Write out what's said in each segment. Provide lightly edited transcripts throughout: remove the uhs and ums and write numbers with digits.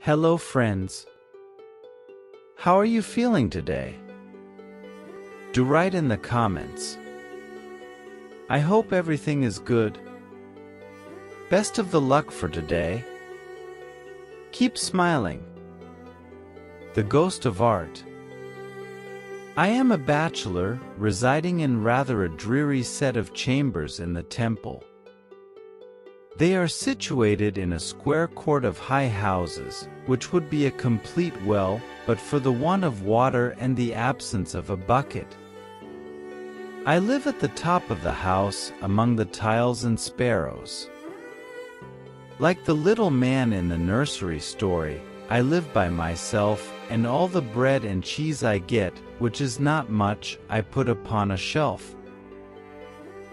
Hello friends. How are you feeling today? Do write in the comments. I hope everything is good. Best of the luck for today. Keep smiling. The Ghost of Art. I am a bachelor, residing in rather a dreary set of chambers in the temple. They are situated in a square court of high houses, which would be a complete well, but for the want of water and the absence of a bucket. I live at the top of the house, among the tiles and sparrows. Like the little man in the nursery story, I live by myself, and all the bread and cheese I get, which is not much, I put upon a shelf.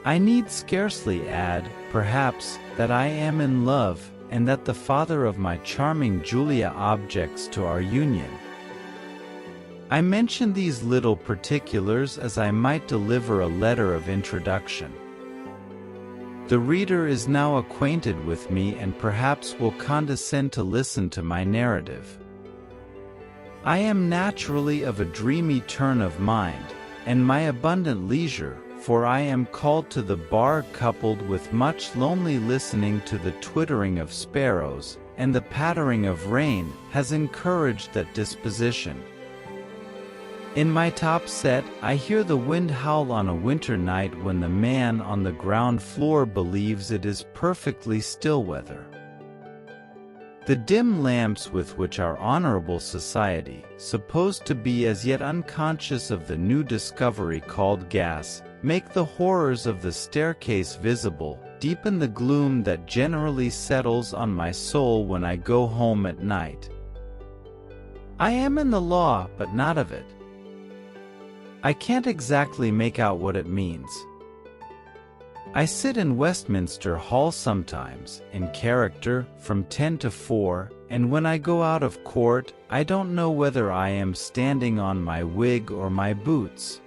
I need scarcely add, perhaps, that I am in love, and that the father of my charming Julia objects to our union. I mention these little particulars as I might deliver a letter of introduction. The reader is now acquainted with me and perhaps will condescend to listen to my narrative. I am naturally of a dreamy turn of mind, and my abundant leisure, for I am called to the bar coupled with much lonely listening to the twittering of sparrows, and the pattering of rain, has encouraged that disposition. In my top set, I hear the wind howl on a winter night when the man on the ground floor believes it is perfectly still weather. The dim lamps with which our honorable society, supposed to be as yet unconscious of the new discovery called gas, make the horrors of the staircase visible, deepen the gloom that generally settles on my soul when I go home at night. I am in the law, but not of it. I can't exactly make out what it means. I sit in Westminster Hall sometimes, in character, from 10 to 4, and when I go out of court, I don't know whether I am standing on my wig or my boots.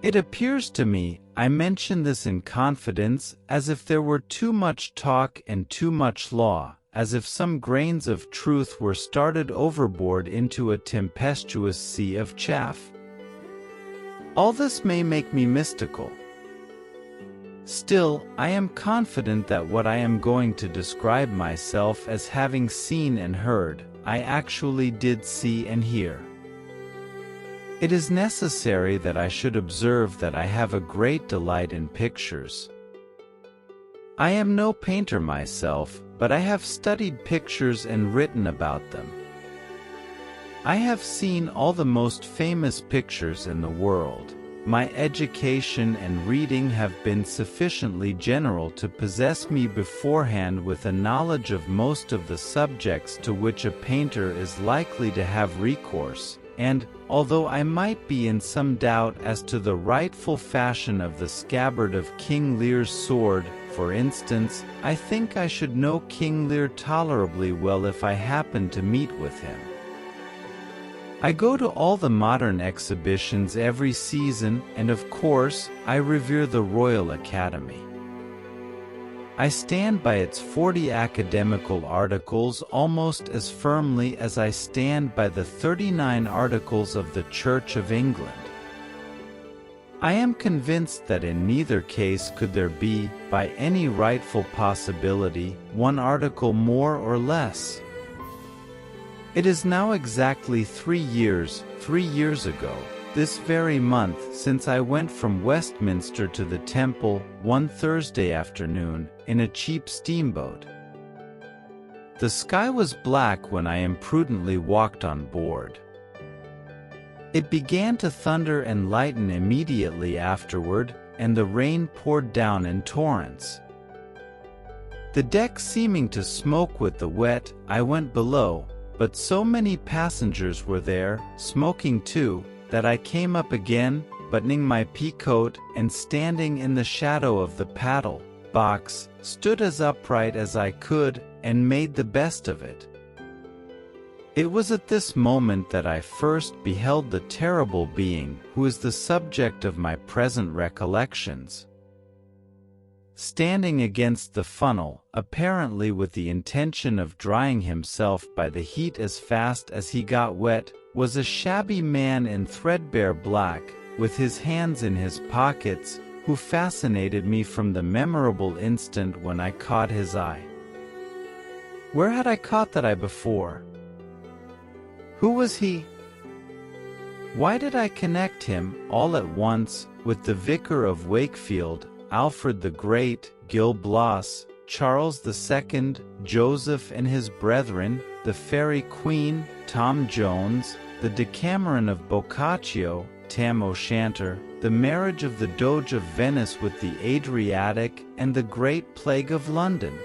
It appears to me, I mention this in confidence, as if there were too much talk and too much law, as if some grains of truth were started overboard into a tempestuous sea of chaff. All this may make me mystical. Still, I am confident that what I am going to describe myself as having seen and heard, I actually did see and hear. It is necessary that I should observe that I have a great delight in pictures. I am no painter myself, but I have studied pictures and written about them. I have seen all the most famous pictures in the world. My education and reading have been sufficiently general to possess me beforehand with a knowledge of most of the subjects to which a painter is likely to have recourse, and, although I might be in some doubt as to the rightful fashion of the scabbard of King Lear's sword, for instance, I think I should know King Lear tolerably well if I happened to meet with him. I go to all the modern exhibitions every season, and of course, I revere the Royal Academy. I stand by its 40 academical articles almost as firmly as I stand by the 39 articles of the Church of England. I am convinced that in neither case could there be, by any rightful possibility, one article more or less. It is now exactly 3 years ago, this very month, since I went from Westminster to the Temple, one Thursday afternoon, in a cheap steamboat. The sky was black when I imprudently walked on board. It began to thunder and lighten immediately afterward, and the rain poured down in torrents. The deck seeming to smoke with the wet, I went below, but so many passengers were there, smoking too, that I came up again, buttoning my peacoat, and standing in the shadow of the paddle box, stood as upright as I could, and made the best of it. It was at this moment that I first beheld the terrible being who is the subject of my present recollections. standing against the funnel, apparently with the intention of drying himself by the heat as fast as he got wet, was a shabby man in threadbare black, with his hands in his pockets, who fascinated me from the memorable instant when I caught his eye. Where had I caught that eye before? Who was he? Why did I connect him, all at once, with the Vicar of Wakefield, Alfred the Great, Gil Blas, Charles II, Joseph and his brethren, the Fairy Queen, Tom Jones, the Decameron of Boccaccio, Tam O'Shanter, the marriage of the Doge of Venice with the Adriatic, and the Great Plague of London?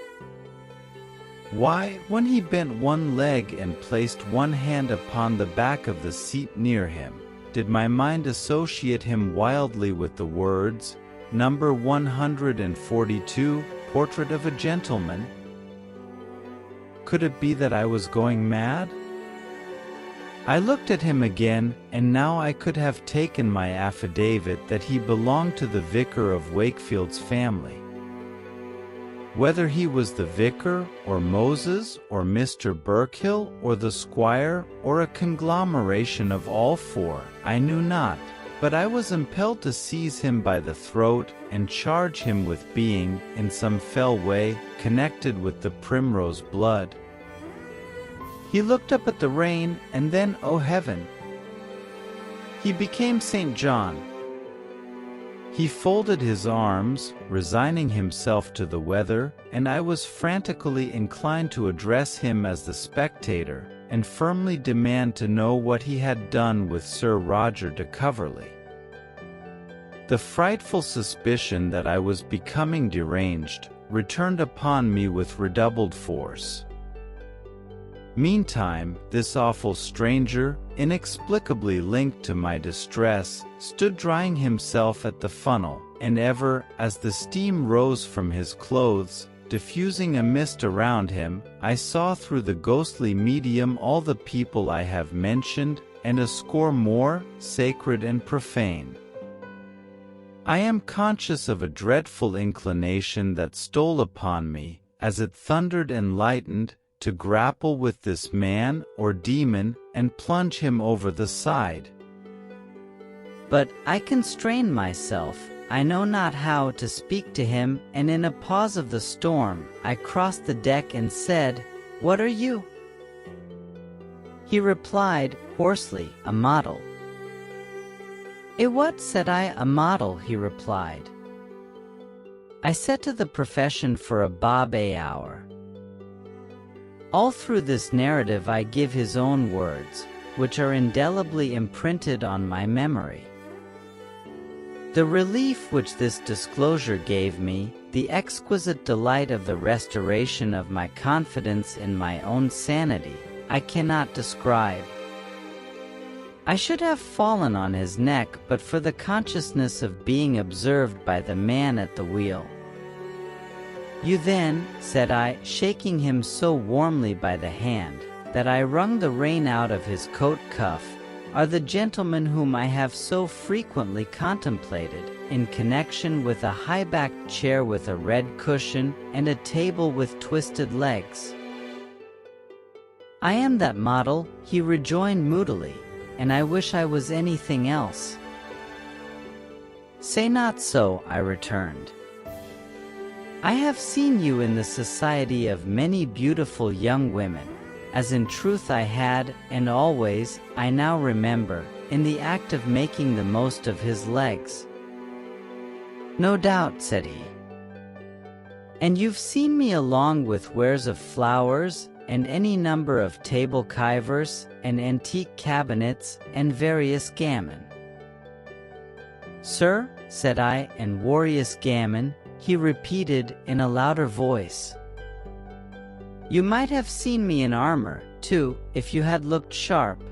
Why, when he bent one leg and placed one hand upon the back of the seat near him, did my mind associate him wildly with the words, Number 142, Portrait of a Gentleman? Could it be that I was going mad? I looked at him again, and now I could have taken my affidavit that he belonged to the Vicar of Wakefield's family. Whether he was the vicar, or Moses, or Mr. Burkill, or the squire, or a conglomeration of all four, I knew not, but I was impelled to seize him by the throat and charge him with being, in some fell way, connected with the primrose blood. He looked up at the rain, and then, oh heaven! He became St. John. He folded his arms, resigning himself to the weather, and I was frantically inclined to address him as the spectator, and firmly demand to know what he had done with Sir Roger de Coverley. The frightful suspicion that I was becoming deranged returned upon me with redoubled force. Meantime, this awful stranger, inexplicably linked to my distress, stood drying himself at the funnel, and ever, as the steam rose from his clothes, diffusing a mist around him, I saw through the ghostly medium all the people I have mentioned, and a score more, sacred and profane. I am conscious of a dreadful inclination that stole upon me, as it thundered and lightened, to grapple with this man or demon and plunge him over the side. But I constrained myself, I know not how, to speak to him, and in a pause of the storm, I crossed the deck and said, "What are you?" He replied, hoarsely, "A model." "A what?" said I. "A model," he replied. I set to the profession for a bob a hour. All through this narrative I give his own words, which are indelibly imprinted on my memory. The relief which this disclosure gave me, the exquisite delight of the restoration of my confidence in my own sanity, I cannot describe. I should have fallen on his neck but for the consciousness of being observed by the man at the wheel. "You then," said I, shaking him so warmly by the hand, that I wrung the rain out of his coat cuff, "are the gentleman whom I have so frequently contemplated, in connection with a high-backed chair with a red cushion, and a table with twisted legs." "I am that model," he rejoined moodily, "and I wish I was anything else." "Say not so," I returned. "I have seen you in the society of many beautiful young women, as in truth I had, and always, I now remember, in the act of making the most of his legs." "No doubt," said he. "And you've seen me along with wares of flowers, and any number of table kivers, and antique cabinets, and various gammon." "Sir," said I, "and warious gammon," he repeated in a louder voice. "You might have seen me in armor, too, if you had looked sharp.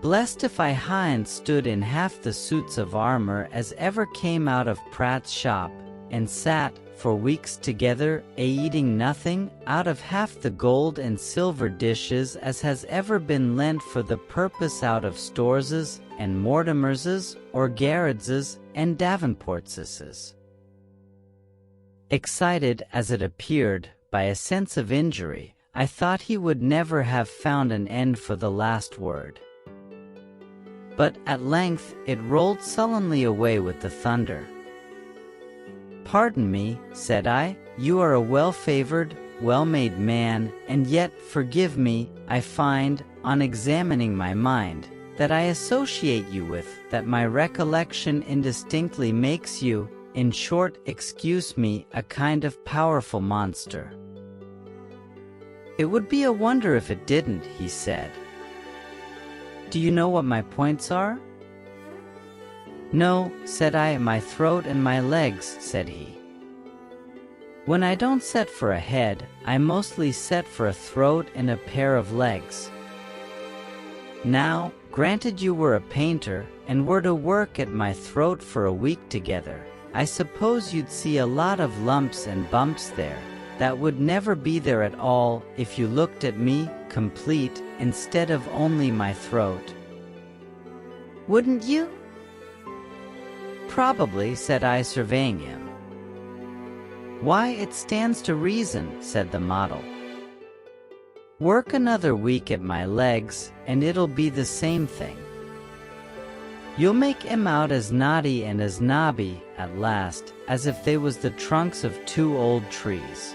Blessed if I hadn't stood in half the suits of armor as ever came out of Pratt's shop, and sat, for weeks together, a-eating nothing, out of half the gold and silver dishes as has ever been lent for the purpose out of Stores's, and Mortimer's, or Garrett's, and Davenport's." Excited as it appeared by a sense of injury, I thought he would never have found an end for the last word. But at length it rolled sullenly away with the thunder. "Pardon me," said I, "you are a well-favored, well-made man, and yet, forgive me, I find, on examining my mind, that I associate you with, that my recollection indistinctly makes you, in short, excuse me, a kind of powerful monster." "It would be a wonder if it didn't," he said. "Do you know what my points are?" "No," said I, "my throat and my legs," said he. "When I don't set for a head, I mostly set for a throat and a pair of legs. Now, granted you were a painter, and were to work at my throat for a week together, I suppose you'd see a lot of lumps and bumps there, that would never be there at all if you looked at me, complete, instead of only my throat. Wouldn't you?" "Probably," said I, surveying him. "Why, it stands to reason," said the model. "Work another week at my legs, and it'll be the same thing. You'll make 'em out as knotty and as knobby, at last, as if they was the trunks of 2 old trees.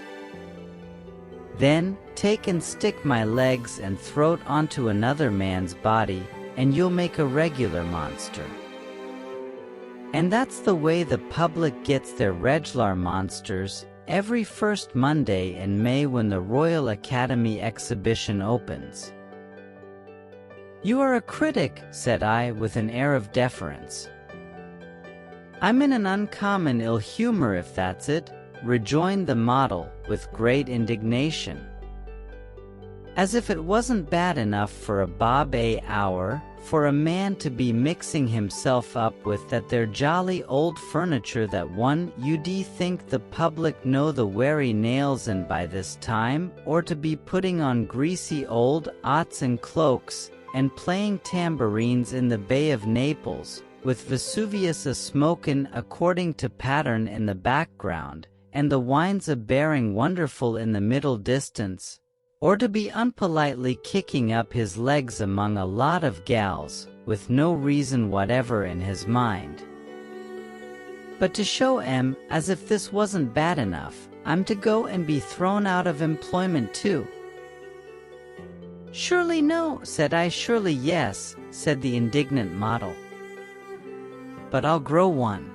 Then, take and stick my legs and throat onto another man's body, and you'll make a regular monster. And that's the way the public gets their regular monsters, every first Monday in May when the Royal Academy exhibition opens." "You are a critic," said I, with an air of deference. "I'm in an uncommon ill humor if that's it," rejoined the model, with great indignation. "As if it wasn't bad enough for a bob-a-hour, for a man to be mixing himself up with that there jolly old furniture that one you'd think the public know the weary nails in by this time, or to be putting on greasy old oughts and cloaks, and playing tambourines in the Bay of Naples, with Vesuvius a-smokin' according to pattern in the background, and the wines a-bearing wonderful in the middle distance, or to be unpolitely kicking up his legs among a lot of gals, with no reason whatever in his mind. But to show 'em as if this wasn't bad enough, I'm to go and be thrown out of employment too." "Surely no," said I. "Surely yes," said the indignant model. "But I'll grow one."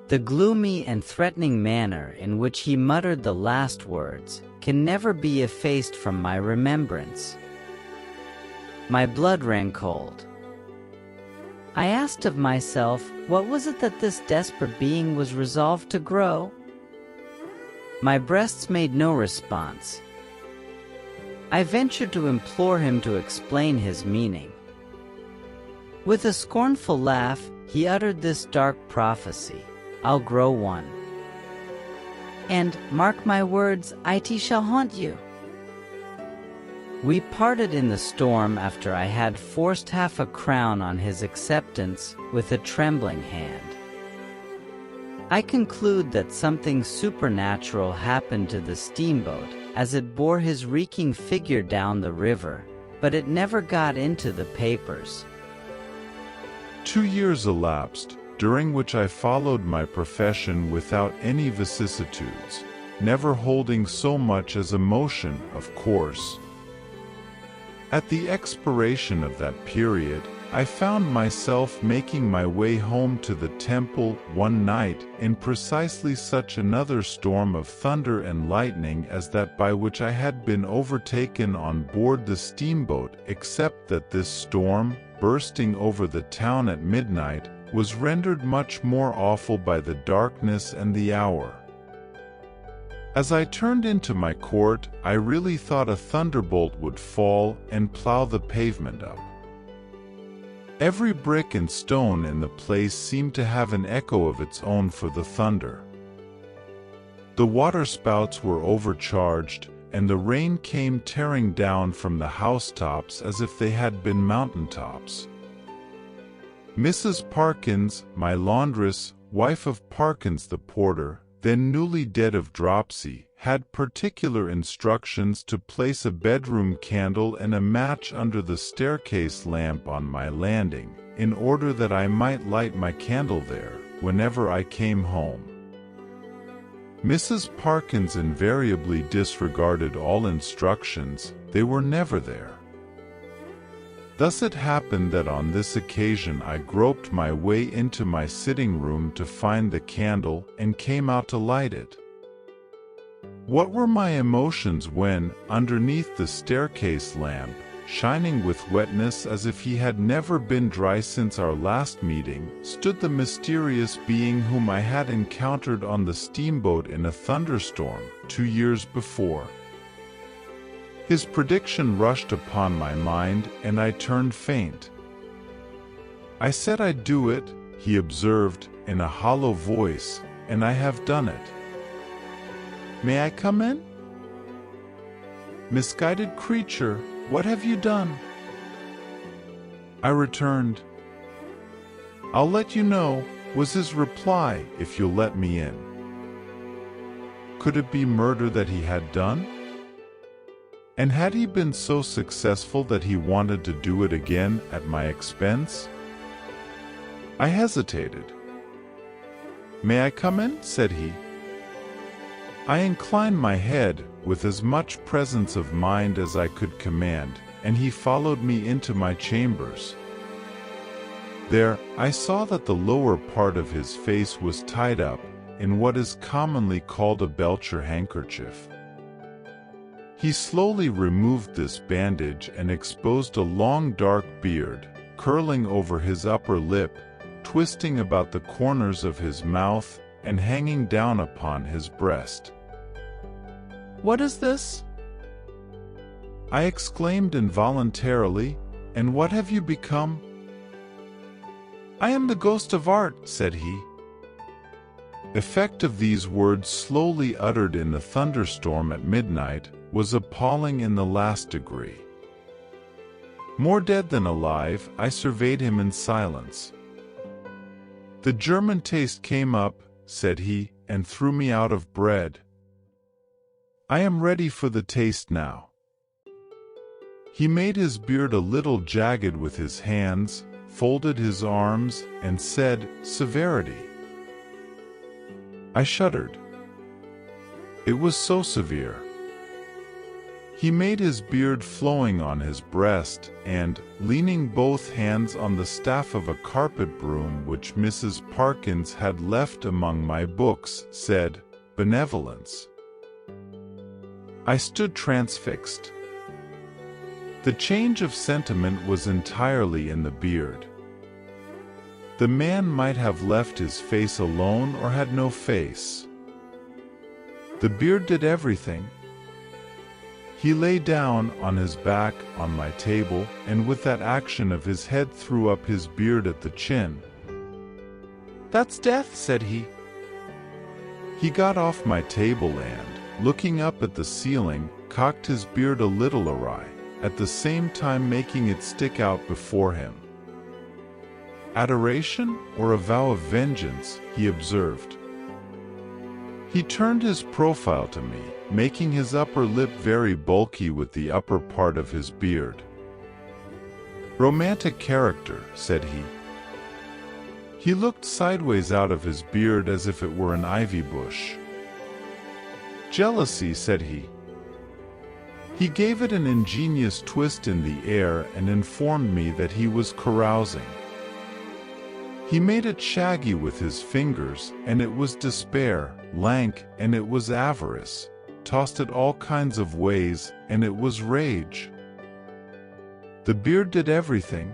The gloomy and threatening manner in which he muttered the last words can never be effaced from my remembrance. My blood ran cold. I asked of myself, what was it that this desperate being was resolved to grow? My breasts made no response. I ventured to implore him to explain his meaning. With a scornful laugh, he uttered this dark prophecy: "I'll grow one. And, mark my words, it shall haunt you." We parted in the storm after I had forced half a crown on his acceptance with a trembling hand. I conclude that something supernatural happened to the steamboat as it bore his reeking figure down the river, but it never got into the papers. 2 years elapsed, during which I followed my profession without any vicissitudes, never holding so much as a motion, of course. At the expiration of that period, I found myself making my way home to the temple one night in precisely such another storm of thunder and lightning as that by which I had been overtaken on board the steamboat, except that this storm, bursting over the town at midnight, was rendered much more awful by the darkness and the hour. As I turned into my court, I really thought a thunderbolt would fall and plow the pavement up. Every brick and stone in the place seemed to have an echo of its own for the thunder. The waterspouts were overcharged, and the rain came tearing down from the housetops as if they had been mountaintops. Mrs. Parkins, my laundress, wife of Parkins the porter, then newly dead of dropsy, had particular instructions to place a bedroom candle and a match under the staircase lamp on my landing, in order that I might light my candle there whenever I came home. Mrs. Parkins invariably disregarded all instructions, they were never there. Thus it happened that on this occasion I groped my way into my sitting room to find the candle and came out to light it. What were my emotions when, underneath the staircase lamp, shining with wetness as if he had never been dry since our last meeting, stood the mysterious being whom I had encountered on the steamboat in a thunderstorm 2 years before. His prediction rushed upon my mind, and I turned faint. "I said I'd do it," he observed, in a hollow voice, "and I have done it. May I come in?" "Misguided creature, what have you done?" I returned. "I'll let you know," was his reply, "if you'll let me in." Could it be murder that he had done? And had he been so successful that he wanted to do it again at my expense? I hesitated. "May I come in?" said he. I inclined my head, with as much presence of mind as I could command, and he followed me into my chambers. There, I saw that the lower part of his face was tied up, in what is commonly called a belcher handkerchief. He slowly removed this bandage and exposed a long dark beard, curling over his upper lip, twisting about the corners of his mouth, and hanging down upon his breast. "What is this?" I exclaimed involuntarily, "and what have you become?" "I am the ghost of art," said he. Effect of these words, slowly uttered in the thunderstorm at midnight, was appalling in the last degree. More dead than alive, I surveyed him in silence. "The German taste came up," said he, "and threw me out of bread. I am ready for the taste now." He made his beard a little jagged with his hands, folded his arms, and said, "Severity." I shuddered. It was so severe. He made his beard flowing on his breast, and, leaning both hands on the staff of a carpet broom which Mrs. Parkins had left among my books, said, "Benevolence." I stood transfixed. The change of sentiment was entirely in the beard. The man might have left his face alone or had no face. The beard did everything. He lay down on his back on my table, and with that action of his head threw up his beard at the chin. "That's death," said he. He got off my table and, looking up at the ceiling, cocked his beard a little awry, at the same time making it stick out before him. "Adoration, or a vow of vengeance," he observed. He turned his profile to me, making his upper lip very bulky with the upper part of his beard. "Romantic character," said he. He looked sideways out of his beard as if it were an ivy bush. "Jealousy," said he. He gave it an ingenious twist in the air and informed me that he was carousing. He made it shaggy with his fingers, and it was despair, lank, and it was avarice, tossed it all kinds of ways, and it was rage. The beard did everything.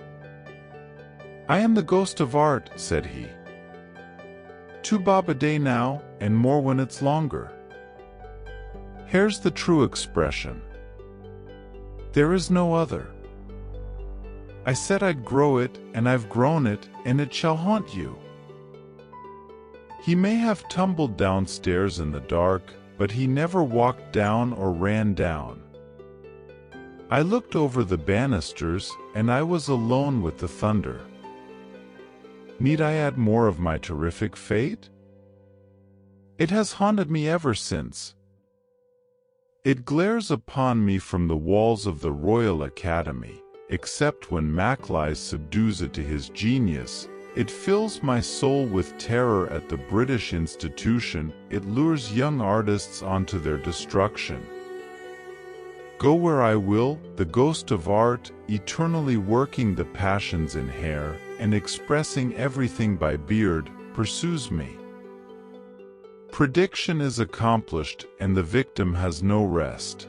"I am the ghost of art," said he. "2 bob a day now, and more when it's longer. Here's the true expression. There is no other. I said I'd grow it, and I've grown it, and it shall haunt you." He may have tumbled downstairs in the dark, but he never walked down or ran down. I looked over the banisters, and I was alone with the thunder. Need I add more of my terrific fate? It has haunted me ever since. It glares upon me from the walls of the Royal Academy, except when Maclise subdues it to his genius. It fills my soul with terror at the British institution. It lures young artists onto their destruction. Go where I will, the ghost of art, eternally working the passions in hair, and expressing everything by beard, pursues me. Prediction is accomplished, and the victim has no rest.